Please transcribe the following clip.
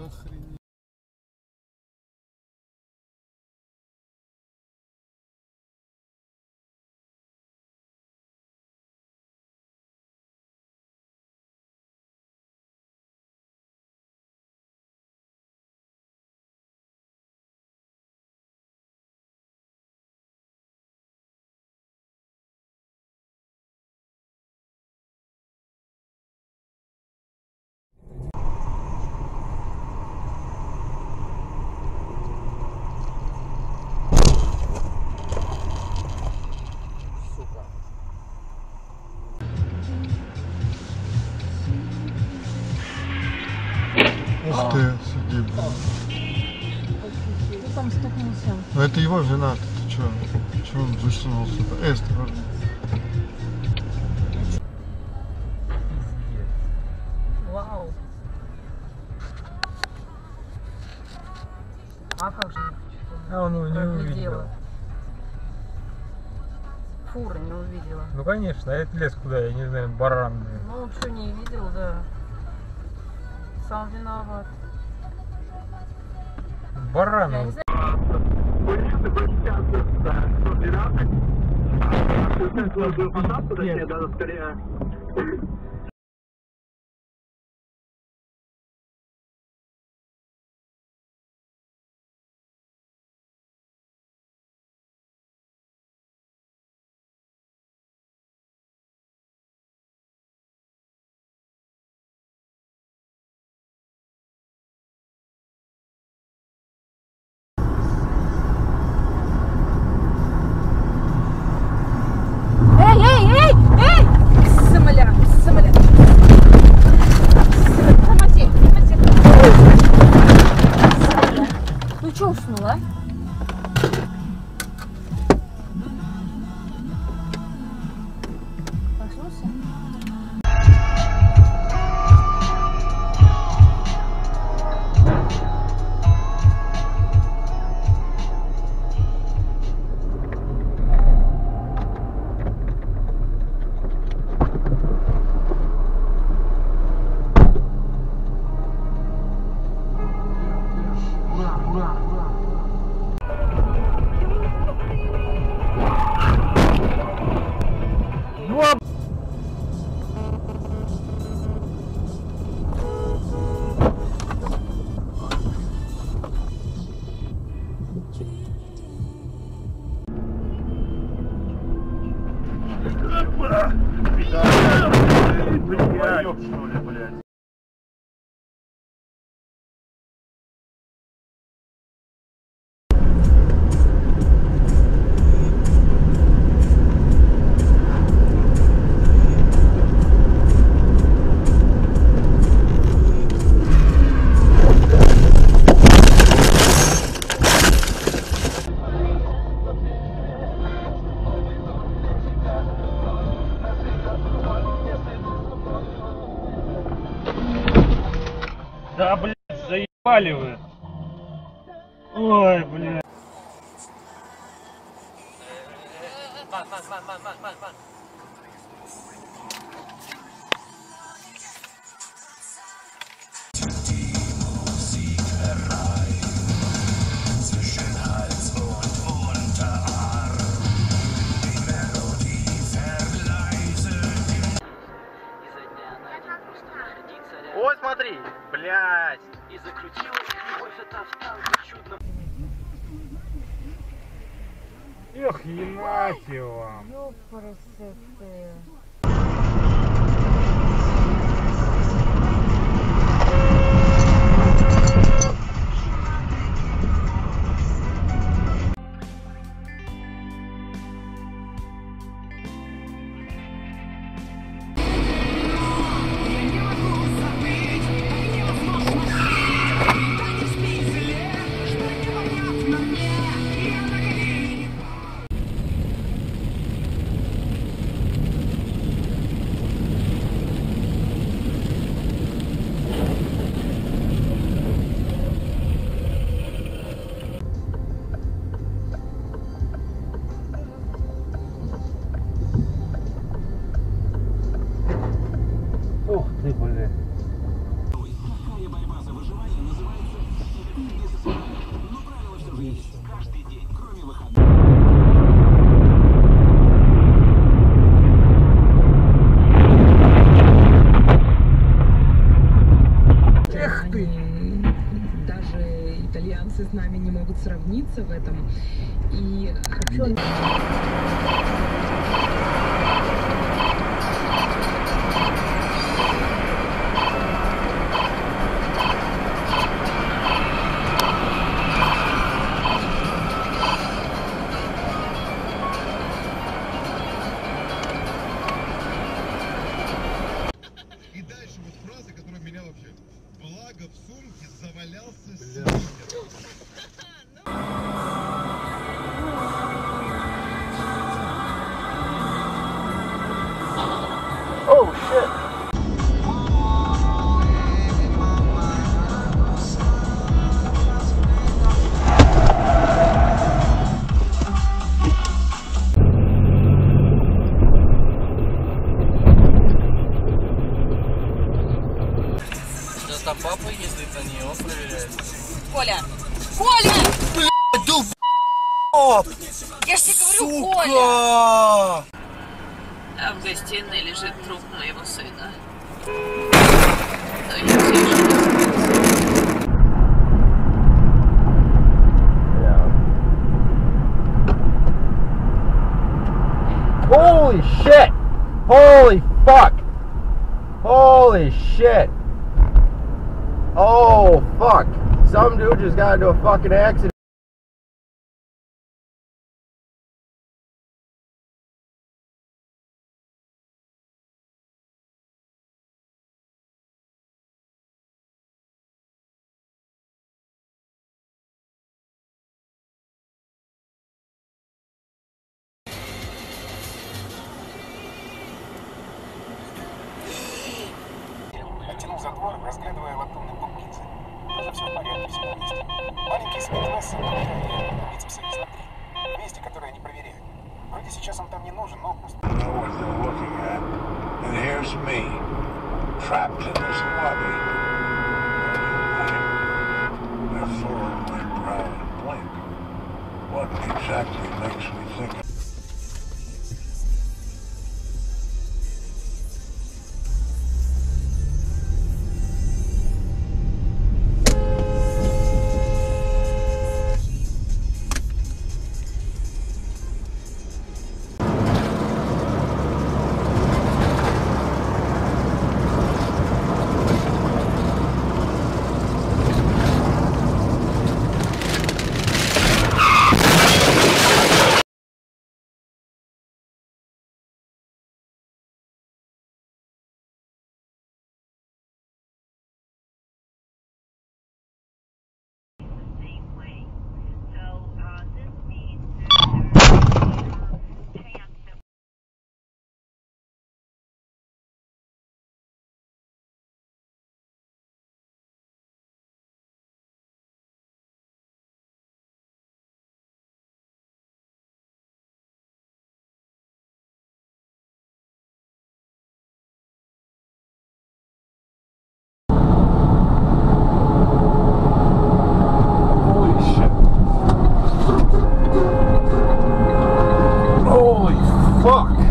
Охренеть. Ух ты, сиди, блин. Ты там стукнулся. Ну это его вина, ты чё? Чё он высунулся? Осторожно. Вау. А как же? А он его не увидел. Фура не увидела. Ну конечно, а это лес куда, я не знаю, баран. Блин. Ну, что не видел, да. Сам виноват. Баран. Я не Он. знаю. Эй! Самоля! Тормози! Ну что уснула? Проснулся? Да, блядь, заебали вы. Ой, блядь. Ой, смотри, блядь. И закрутила любовь, это в танке чудно. Эх, ебать его. Ёпарасоте. Даже итальянцы с нами не могут сравниться в этом. И И дальше вот фраза, которая меня вообще... Благо в сумке завалялся сникерс. Там папа ездит на нее, он проверяет. Коля! Коля! Оп! Я ж тебе говорю, Коля! Сука! А в гостиной лежит труп моего сына. Но я все еще не Holy shit! Holy fuck! Holy shit! Oh fuck! Some dude just got into a fucking accident. Оттянул затвор, разглядывая латунный бок гильзы. Тоже все в порядке, все на месте. Маленький свет Месса помогает бицепса изнутри. Вести, которые они проверяют. Вроде сейчас он там не нужен, но пусть... And here's me, trapped in this lobby. They're furrowing my brow and blink. What exactly makes me think of... Holy fuck!